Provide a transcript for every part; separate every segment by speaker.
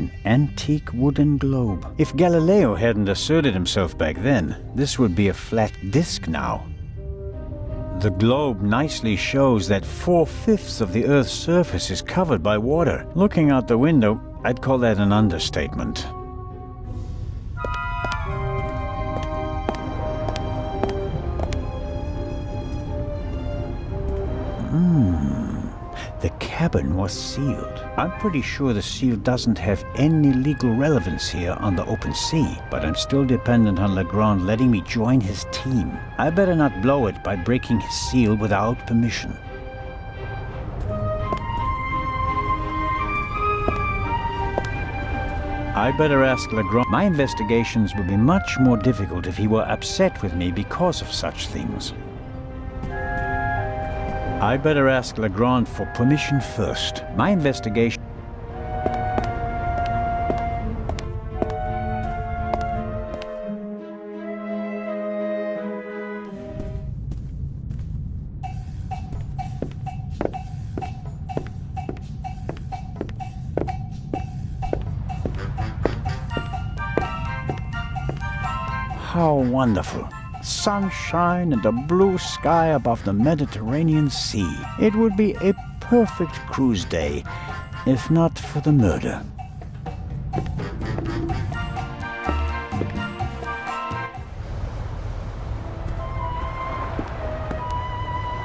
Speaker 1: An antique wooden globe. If Galileo hadn't asserted himself back then, this would be a flat disk now. The globe nicely shows that 4/5 of the Earth's surface is covered by water. Looking out the window, I'd call that an understatement. The cabin was sealed. I'm pretty sure the seal doesn't have any legal relevance here on the open sea, but I'm still dependent on Legrand letting me join his team. I better not blow it by breaking his seal without permission. I better ask Legrand. My investigations would be much more difficult if he were upset with me because of such things. I better ask Legrand for permission first. My investigation... How wonderful. Sunshine and a blue sky above the Mediterranean Sea. It would be a perfect cruise day, if not for the murder.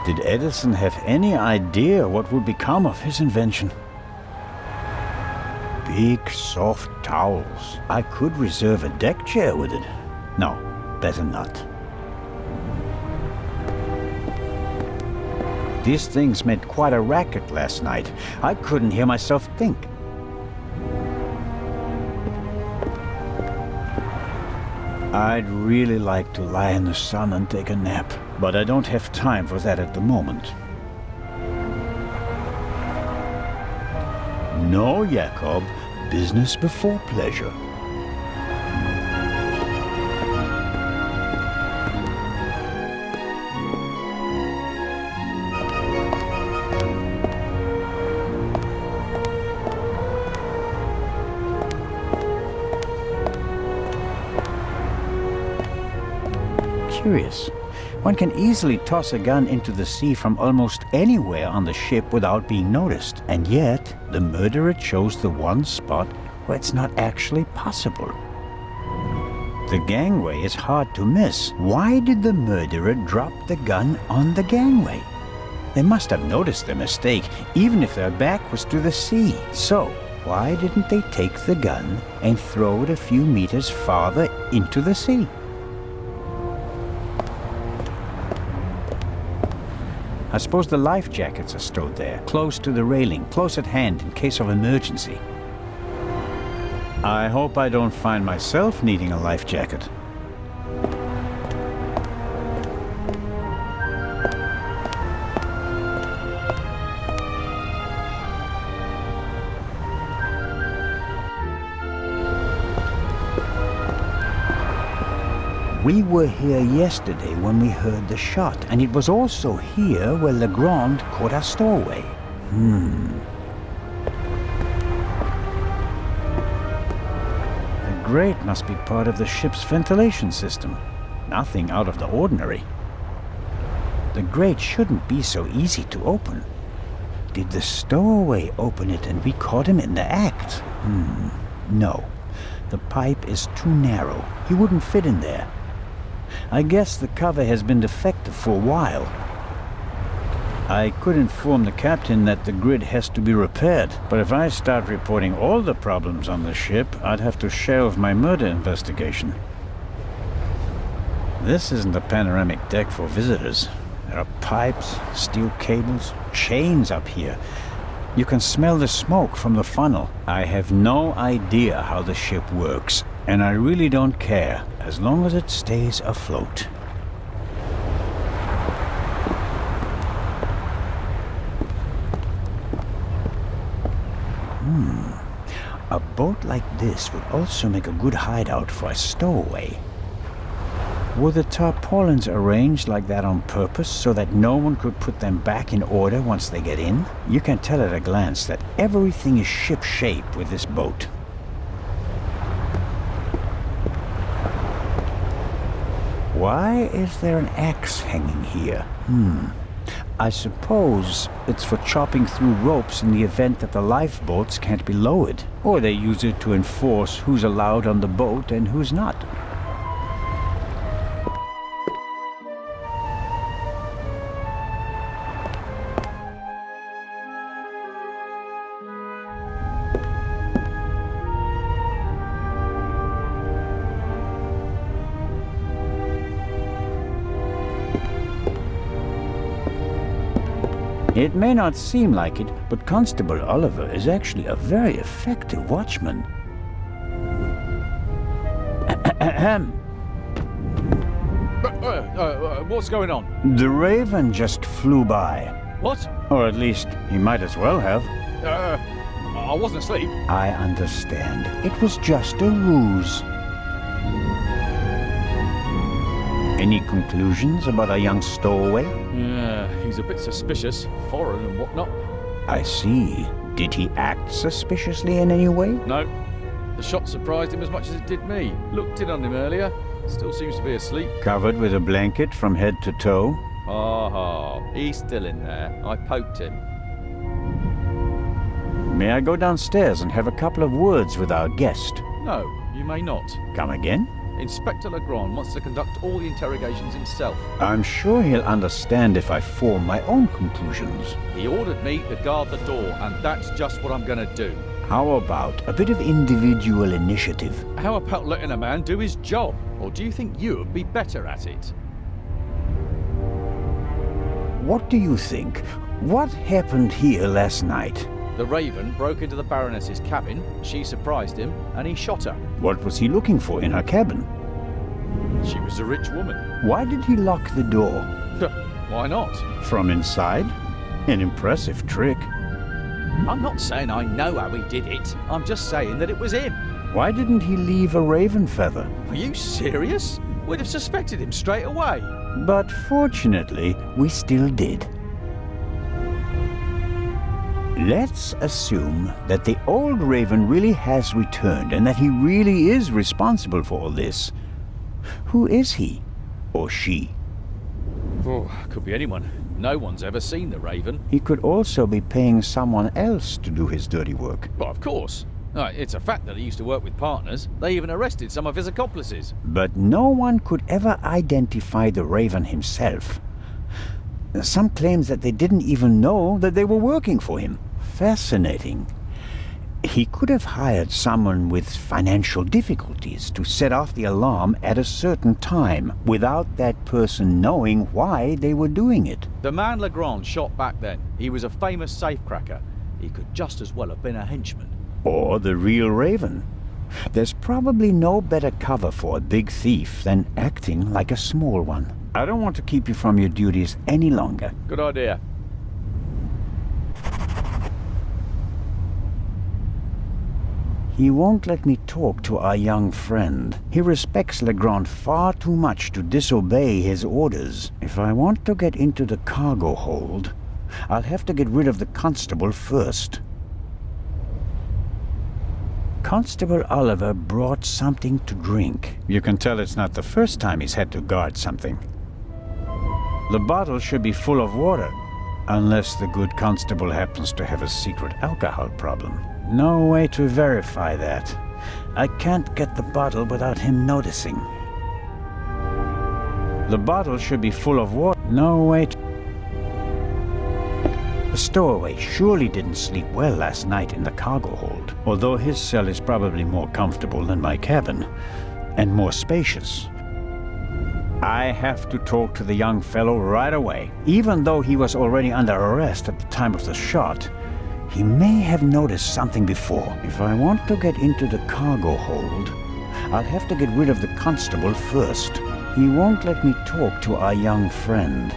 Speaker 1: Did Edison have any idea what would become of his invention? Big, soft towels. I could reserve a deck chair with it. No, better not. These things made quite a racket last night. I couldn't hear myself think. I'd really like to lie in the sun and take a nap, but I don't have time for that at the moment. No, Jacob, business before pleasure. Curious. One can easily toss a gun into the sea from almost anywhere on the ship without being noticed, and yet the murderer chose the one spot where it's not actually possible. The gangway is hard to miss. Why did the murderer drop the gun on the gangway? They must have noticed their mistake, even if their back was to the sea. So, why didn't they take the gun and throw it a few meters farther into the sea? I suppose the life jackets are stowed there, close to the railing, close at hand in case of emergency. I hope I don't find myself needing a life jacket. We were here yesterday when we heard the shot, and it was also here where Legrand caught our stowaway. The grate must be part of the ship's ventilation system. Nothing out of the ordinary. The grate shouldn't be so easy to open. Did the stowaway open it and we caught him in the act? No. The pipe is too narrow. He wouldn't fit in there. I guess the cover has been defective for a while. I could inform the captain that the grid has to be repaired, but if I start reporting all the problems on the ship, I'd have to shelve my murder investigation. This isn't a panoramic deck for visitors. There are pipes, steel cables, chains up here. You can smell the smoke from the funnel. I have no idea how the ship works, and I really don't care, as long as it stays afloat. A boat like this would also make a good hideout for a stowaway. Were the tarpaulins arranged like that on purpose so that no one could put them back in order once they get in? You can tell at a glance that everything is ship-shape with this boat. Why is there an axe hanging here? I suppose it's for chopping through ropes in the event that the lifeboats can't be lowered. Or they use it to enforce who's allowed on the boat and who's not. It may not seem like it, but Constable Oliver is actually a very effective watchman.
Speaker 2: What's going on?
Speaker 1: The Raven just flew by.
Speaker 2: What?
Speaker 1: Or at least, he might as well have.
Speaker 2: I wasn't asleep.
Speaker 1: I understand. It was just a ruse. Any conclusions about our young stowaway?
Speaker 2: Yeah, he's a bit suspicious, foreign and whatnot.
Speaker 1: I see. Did he act suspiciously in any way?
Speaker 2: No. The shot surprised him as much as it did me. Looked in on him earlier. Still seems to be asleep.
Speaker 1: Covered with a blanket from head to toe?
Speaker 2: He's still in there. I poked him.
Speaker 1: May I go downstairs and have a couple of words with our guest?
Speaker 2: No, you may not.
Speaker 1: Come again?
Speaker 2: Inspector Legrand wants to conduct all the interrogations himself.
Speaker 1: I'm sure he'll understand if I form my own conclusions.
Speaker 2: He ordered me to guard the door, and that's just what I'm gonna do.
Speaker 1: How about a bit of individual initiative?
Speaker 2: How about letting a man do his job? Or do you think you'd be better at it?
Speaker 1: What do you think? What happened here last night?
Speaker 2: The Raven broke into the Baroness's cabin, she surprised him, and he shot her.
Speaker 1: What was he looking for in her cabin?
Speaker 2: She was a rich woman.
Speaker 1: Why did he lock the door?
Speaker 2: Why not?
Speaker 1: From inside? An impressive trick.
Speaker 2: I'm not saying I know how he did it. I'm just saying that it was him.
Speaker 1: Why didn't he leave a raven feather?
Speaker 2: Are you serious? We'd have suspected him straight away.
Speaker 1: But fortunately, we still did. Let's assume that the old raven really has returned and that he really is responsible for all this. Who is he? Or she?
Speaker 2: Oh, could be anyone. No one's ever seen the Raven.
Speaker 1: He could also be paying someone else to do his dirty work.
Speaker 2: But of course. It's a fact that he used to work with partners. They even arrested some of his accomplices.
Speaker 1: But no one could ever identify the raven himself. Some claims that they didn't even know that they were working for him. Fascinating. He could have hired someone with financial difficulties to set off the alarm at a certain time without that person knowing why they were doing it.
Speaker 2: The man Legrand shot back then, he was a famous safecracker. He could just as well have been a henchman.
Speaker 1: Or the real Raven. There's probably no better cover for a big thief than acting like a small one. I don't want to keep you from your duties any longer.
Speaker 2: Good idea.
Speaker 1: He won't let me talk to our young friend. He respects Legrand far too much to disobey his orders. If I want to get into the cargo hold, I'll have to get rid of the constable first. Constable Oliver brought something to drink. You can tell it's not the first time he's had to guard something. The bottle should be full of water, unless the good constable happens to have a secret alcohol problem. No way to verify that. I can't get the bottle without him noticing. The bottle should be full of water. No way to... The stowaway surely didn't sleep well last night in the cargo hold, although his cell is probably more comfortable than my cabin, and more spacious. I have to talk to the young fellow right away. Even though he was already under arrest at the time of the shot, he may have noticed something before. If I want to get into the cargo hold, I'll have to get rid of the constable first. He won't let me talk to our young friend.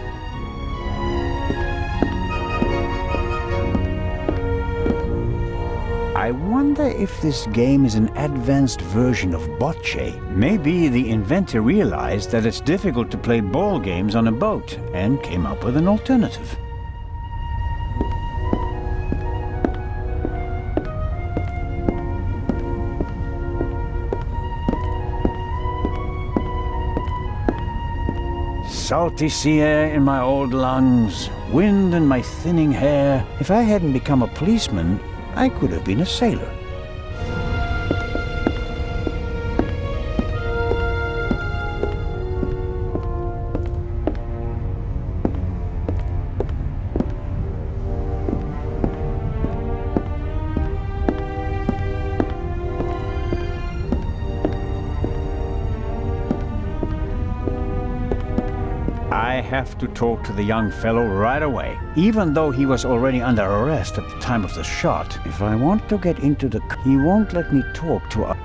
Speaker 1: I wonder if this game is an advanced version of bocce. Maybe the inventor realized that it's difficult to play ball games on a boat and came up with an alternative. salty sea air in my old lungs, wind in my thinning hair. If I hadn't become a policeman, I could have been a sailor. I have to talk to the young fellow right away, even though he was already under arrest at the time of the shot. If I want to get into the... He won't let me talk to a...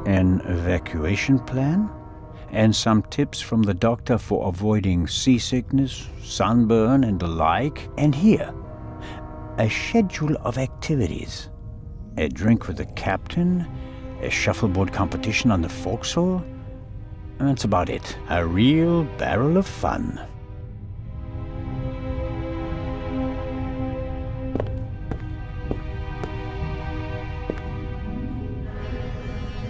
Speaker 1: An evacuation plan? And some tips from the doctor for avoiding seasickness, sunburn, and the like. And here, a schedule of activities. A drink with the captain, a shuffleboard competition on the forecastle. And that's about it. A real barrel of fun.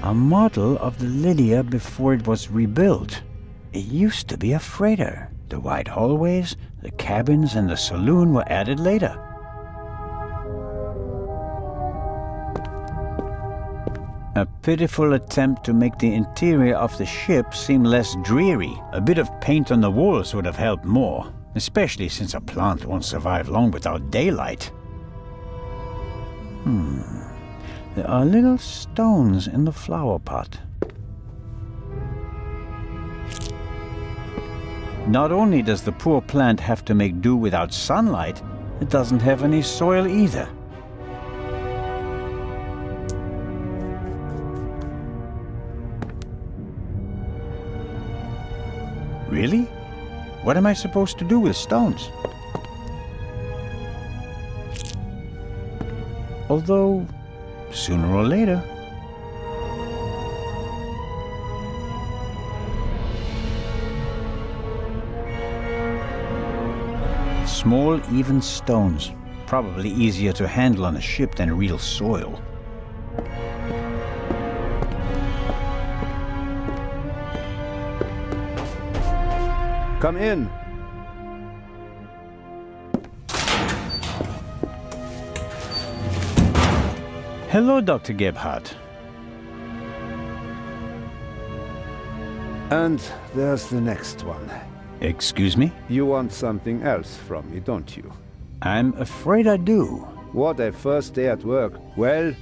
Speaker 1: A model of the Lydia before it was rebuilt. It used to be a freighter. The wide hallways, the cabins, and the saloon were added later. A pitiful attempt to make the interior of the ship seem less dreary. A bit of paint on the walls would have helped more, especially since a plant won't survive long without daylight. There are little stones in the flower pot. Not only does the poor plant have to make do without sunlight, it doesn't have any soil either. Really? What am I supposed to do with stones? Although, sooner or later. Small, even stones. Probably easier to handle on a ship than real soil.
Speaker 3: Come in.
Speaker 1: Hello, Dr. Gebhardt.
Speaker 3: And there's the next one.
Speaker 1: Excuse me?
Speaker 3: You want something else from me, don't you?
Speaker 1: I'm afraid I do.
Speaker 3: What a first day at work. Well,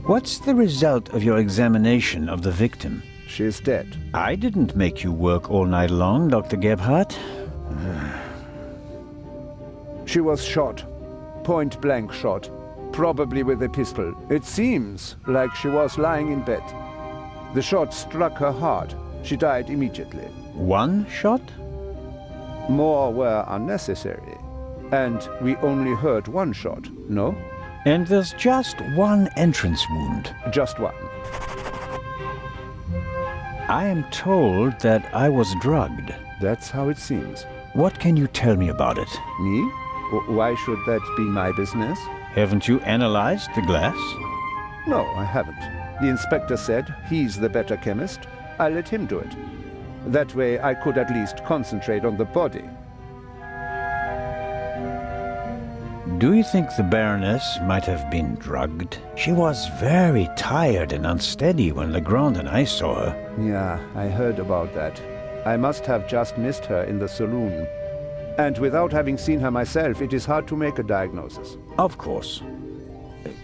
Speaker 1: What's the result of your examination of the victim?
Speaker 3: she's dead.
Speaker 1: I didn't make you work all night long, Dr. Gebhardt.
Speaker 3: She was shot. Point-blank shot. Probably with a pistol. It seems like she was lying in bed. The shot struck her hard. She died immediately.
Speaker 1: One shot?
Speaker 3: More were unnecessary. And we only heard one shot, no?
Speaker 1: And there's just one entrance wound.
Speaker 3: Just one.
Speaker 1: I am told that I was drugged.
Speaker 3: That's how it seems.
Speaker 1: What can you tell me about it?
Speaker 3: Me? Why should that be my business?
Speaker 1: Haven't you analyzed the glass?
Speaker 3: No, I haven't. The inspector said he's the better chemist. I let him do it. That way I could at least concentrate on the body.
Speaker 1: Do you think the Baroness might have been drugged? She was very tired and unsteady when Legrand and I saw her.
Speaker 3: Yeah, I heard about that. I must have just missed her in the saloon. And without having seen her myself, it is hard to make a diagnosis.
Speaker 1: Of course.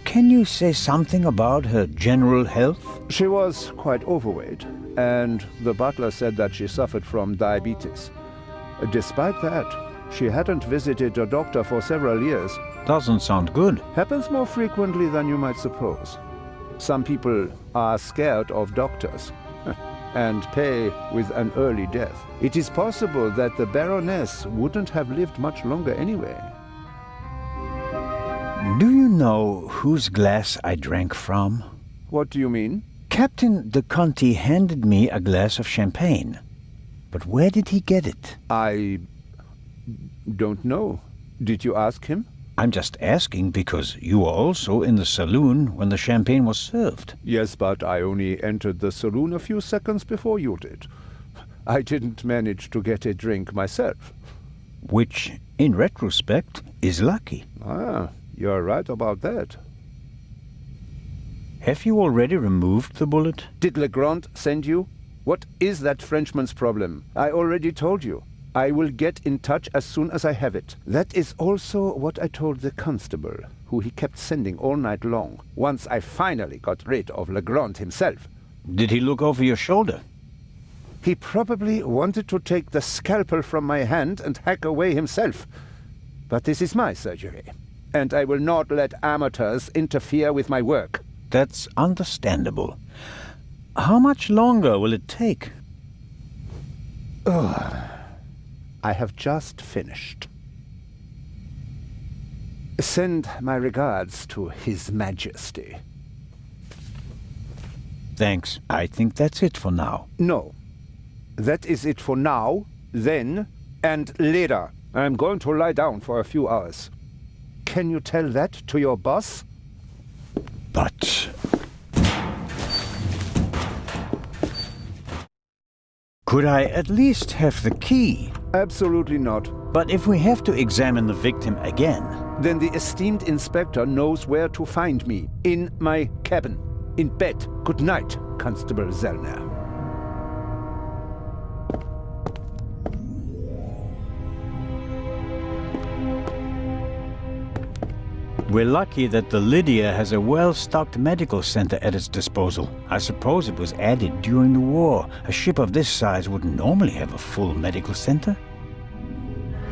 Speaker 1: Can you say something about her general health?
Speaker 3: She was quite overweight, and the butler said that she suffered from diabetes. Despite that, She hadn't visited a doctor for several years.
Speaker 1: Doesn't sound good.
Speaker 3: Happens more frequently than you might suppose. Some people are scared of doctors and pay with an early death. It is possible that the Baroness wouldn't have lived much longer anyway.
Speaker 1: Do you know whose glass I drank from?
Speaker 3: What do you mean?
Speaker 1: Captain de Conti handed me a glass of champagne. But where did he get it?
Speaker 3: I don't know. Did you ask him?
Speaker 1: I'm just asking because you were also in the saloon when the champagne was served.
Speaker 3: Yes, but I only entered the saloon a few seconds before you did. I didn't manage to get a drink myself.
Speaker 1: Which, in retrospect, is lucky.
Speaker 3: Ah, you're right about that.
Speaker 1: Have you already removed the bullet?
Speaker 3: Did Legrand send you? What is that Frenchman's problem? I already told you. I will get in touch as soon as I have it. That is also what I told the constable, who he kept sending all night long, once I finally got rid of Legrand himself.
Speaker 1: Did he look over your shoulder?
Speaker 3: He probably wanted to take the scalpel from my hand and hack away himself. But this is my surgery, and I will not let amateurs interfere with my work.
Speaker 1: That's understandable. How much longer will it take?
Speaker 3: I have just finished. Send my regards to His Majesty.
Speaker 1: Thanks. I think that's it for now.
Speaker 3: No. That is it for now, then, and later. I'm going to lie down for a few hours. Can you tell that to your boss?
Speaker 1: But... could I at least have the key?
Speaker 3: Absolutely not.
Speaker 1: But if we have to examine the victim again...
Speaker 3: Then the esteemed inspector knows where to find me. In my cabin. In bed. Good night, Constable Zellner.
Speaker 1: We're lucky that the Lydia has a well-stocked medical center at its disposal. I suppose it was added during the war. A ship of this size wouldn't normally have a full medical center.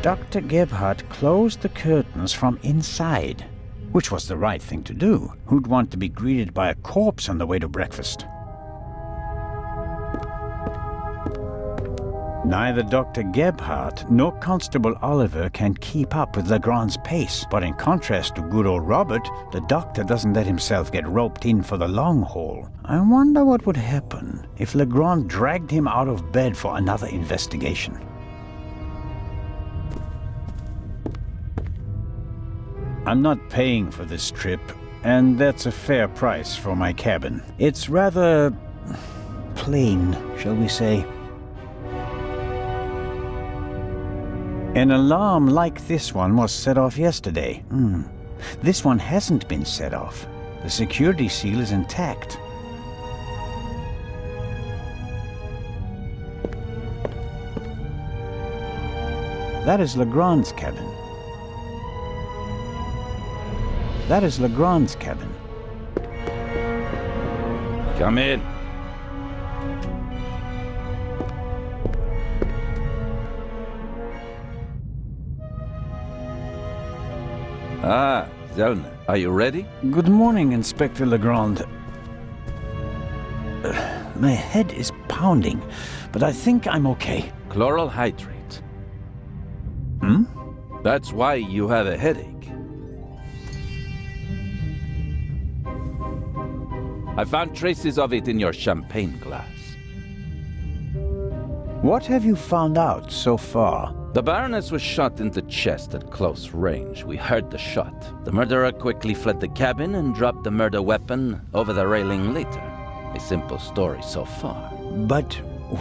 Speaker 1: Dr. Gebhardt closed the curtains from inside, which was the right thing to do. Who'd want to be greeted by a corpse on the way to breakfast? Neither Dr. Gebhardt nor Constable Oliver can keep up with Legrand's pace, but in contrast to good old Robert, the doctor doesn't let himself get roped in for the long haul. I wonder what would happen if Legrand dragged him out of bed for another investigation. I'm not paying for this trip, and that's a fair price for my cabin. It's rather... plain, shall we say. An alarm like this one was set off yesterday. This one hasn't been set off. The security seal is intact. That is Legrand's cabin. That is Legrand's cabin.
Speaker 4: Come in. Ah, Zellner, are you ready?
Speaker 1: Good morning, Inspector Legrand. My head is pounding, but I think I'm okay.
Speaker 4: Chloral hydrate.
Speaker 1: Hmm?
Speaker 4: That's why you have a headache. I found traces of it in your champagne glass.
Speaker 1: What have you found out so far?
Speaker 4: The Baroness was shot in the chest at close range. We heard the shot. The murderer quickly fled the cabin and dropped the murder weapon over the railing later. A simple story so far.
Speaker 1: But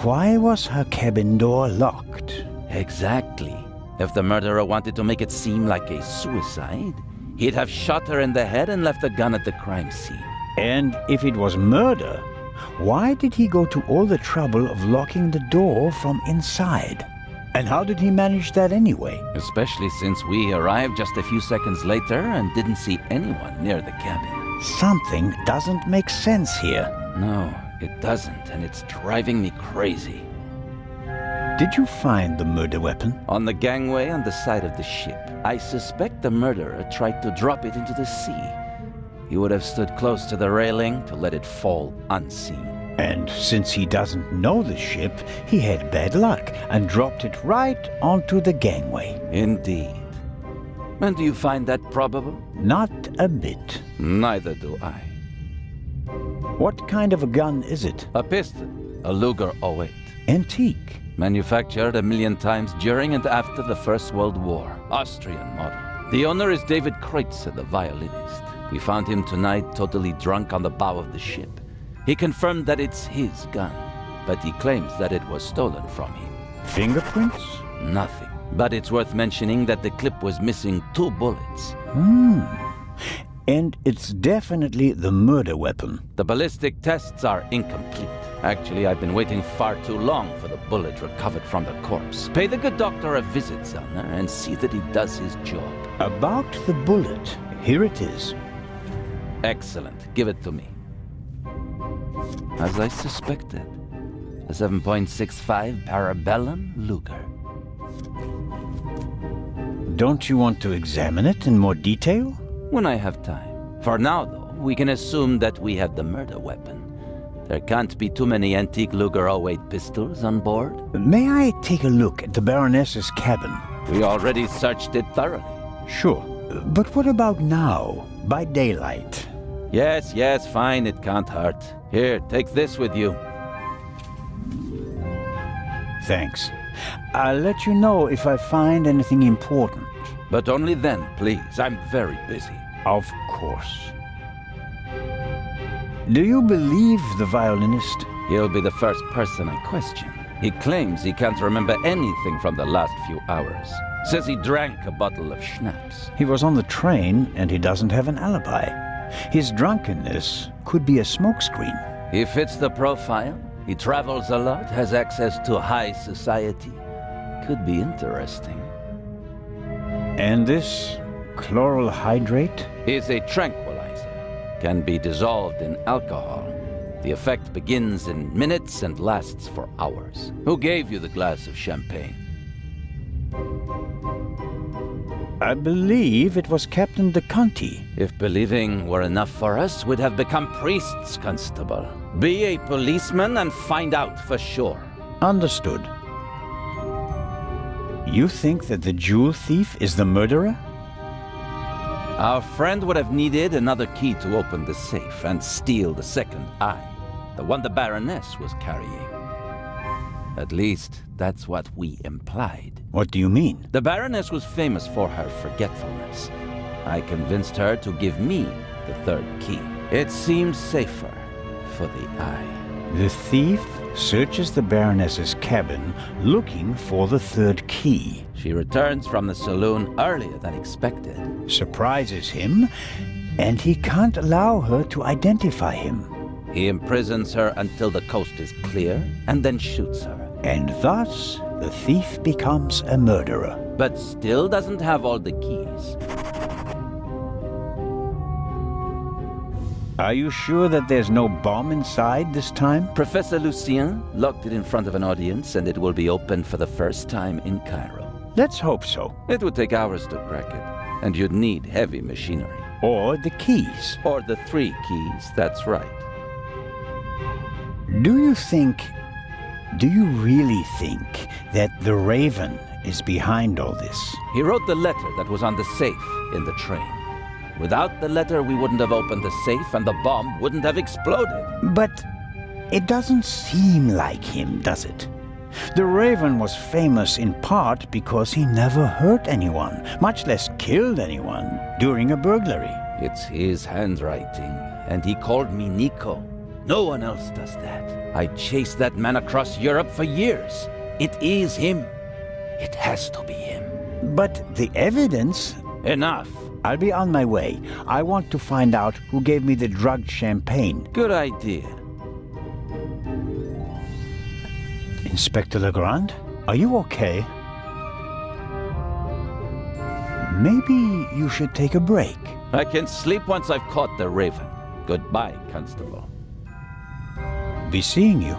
Speaker 1: why was her cabin door locked?
Speaker 4: Exactly. If the murderer wanted to make it seem like a suicide, he'd have shot her in the head and left the gun at the crime scene.
Speaker 1: And if it was murder, why did he go to all the trouble of locking the door from inside? And how did he manage that anyway?
Speaker 4: Especially since we arrived just a few seconds later and didn't see anyone near the cabin.
Speaker 1: Something doesn't make sense here.
Speaker 4: No, it doesn't, and it's driving me crazy.
Speaker 1: Did you find the murder weapon?
Speaker 4: On the gangway on the side of the ship. I suspect the murderer tried to drop it into the sea. He would have stood close to the railing to let it fall unseen.
Speaker 1: And since he doesn't know the ship, he had bad luck and dropped it right onto the gangway.
Speaker 4: Indeed. And do you find that probable?
Speaker 1: Not a bit.
Speaker 4: Neither do I.
Speaker 1: What kind of a gun is it?
Speaker 4: A pistol, a Luger 08.
Speaker 1: Antique.
Speaker 4: Manufactured 1,000,000 times during and after the First World War. Austrian model. The owner is David Kreutzer, the violinist. We found him tonight totally drunk on the bow of the ship. He confirmed that it's his gun, but he claims that it was stolen from him.
Speaker 1: Fingerprints?
Speaker 4: Nothing. But it's worth mentioning that the clip was missing 2 bullets.
Speaker 1: And it's definitely the murder weapon.
Speaker 4: The ballistic tests are incomplete. Actually, I've been waiting far too long for the bullet recovered from the corpse. Pay the good doctor a visit, Zellner, and see that he does his job.
Speaker 1: About the bullet, here it is.
Speaker 4: Excellent. Give it to me. As I suspected, a 7.65 Parabellum Luger.
Speaker 1: Don't you want to examine it in more detail?
Speaker 4: When I have time. For now, though, we can assume that we have the murder weapon. There can't be too many antique Luger 08 pistols on board.
Speaker 1: May I take a look at the Baroness's cabin?
Speaker 4: We already searched it thoroughly.
Speaker 1: Sure. But what about now, by daylight?
Speaker 4: Yes, fine, it can't hurt. Here, take this with you.
Speaker 1: Thanks. I'll let you know if I find anything important.
Speaker 4: But only then, please. I'm very busy.
Speaker 1: Of course. Do you believe the violinist?
Speaker 4: He'll be the first person I question. He claims he can't remember anything from the last few hours. Says he drank a bottle of schnapps.
Speaker 1: He was on the train and he doesn't have an alibi. His drunkenness could be a smokescreen.
Speaker 4: He fits the profile. He travels a lot, has access to high society. Could be interesting.
Speaker 1: And this chloral hydrate?
Speaker 4: Is a tranquilizer. Can be dissolved in alcohol. The effect begins in minutes and lasts for hours. Who gave you the glass of champagne?
Speaker 1: I believe it was Captain de Conti.
Speaker 4: If believing were enough for us, we'd have become priests, Constable. Be a policeman and find out for sure.
Speaker 1: Understood. You think that the jewel thief is the murderer?
Speaker 4: Our friend would have needed another key to open the safe and steal the second eye, the one the Baroness was carrying. At least, that's what we implied.
Speaker 1: What do you mean?
Speaker 4: The Baroness was famous for her forgetfulness. I convinced her to give me the third key. It seems safer for the eye.
Speaker 1: The thief searches the Baroness's cabin looking for the third key.
Speaker 4: She returns from the saloon earlier than expected.
Speaker 1: Surprises him, and he can't allow her to identify him.
Speaker 4: He imprisons her until the coast is clear, and then shoots her.
Speaker 1: And thus, the thief becomes a murderer.
Speaker 4: But still doesn't have all the keys.
Speaker 1: Are you sure that there's no bomb inside this time?
Speaker 4: Professor Lucien locked it in front of an audience, and it will be opened for the first time in Cairo.
Speaker 1: Let's hope so.
Speaker 4: It would take hours to crack it, and you'd need heavy machinery.
Speaker 1: Or the keys.
Speaker 4: Or the 3 keys, that's right.
Speaker 1: Do you really think that the Raven is behind all this?
Speaker 4: He wrote the letter that was on the safe in the train. Without the letter, we wouldn't have opened the safe and the bomb wouldn't have exploded.
Speaker 1: But it doesn't seem like him, does it? The Raven was famous in part because he never hurt anyone, much less killed anyone, during a burglary.
Speaker 4: It's his handwriting, and he called me Nico. No one else does that. I chased that man across Europe for years. It is him. It has to be him.
Speaker 1: But the evidence...
Speaker 4: Enough.
Speaker 1: I'll be on my way. I want to find out who gave me the drugged champagne.
Speaker 4: Good idea.
Speaker 1: Inspector Legrand, are you okay? Maybe you should take a break.
Speaker 4: I can sleep once I've caught the Raven. Goodbye, Constable.
Speaker 1: Be seeing you.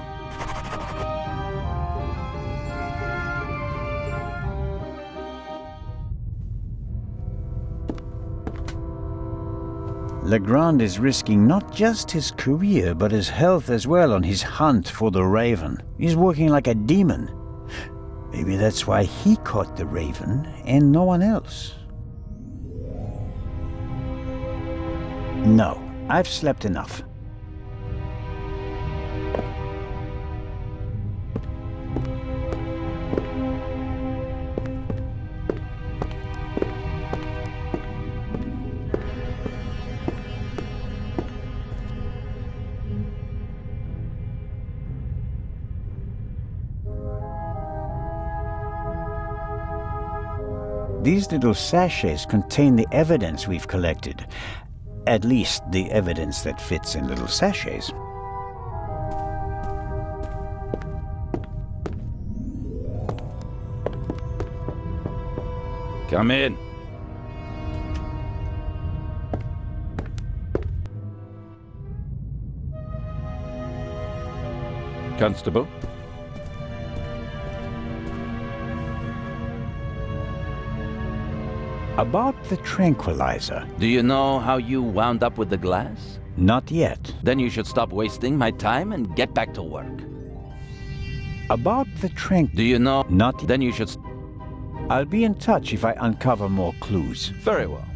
Speaker 1: Legrand is risking not just his career, but his health as well on his hunt for the Raven. He's working like a demon. Maybe that's why he caught the Raven and no one else. No, I've slept enough. These little sachets contain the evidence we've collected. At least the evidence that fits in little sachets.
Speaker 4: Come in. Constable?
Speaker 1: About the tranquilizer.
Speaker 4: Do you know how you wound up with the glass?
Speaker 1: Not yet.
Speaker 4: Then you should stop wasting my time and get back to work.
Speaker 1: About the
Speaker 4: Do you know?
Speaker 1: Not.
Speaker 4: Then you should...
Speaker 1: I'll be in touch if I uncover more clues.
Speaker 4: Very well.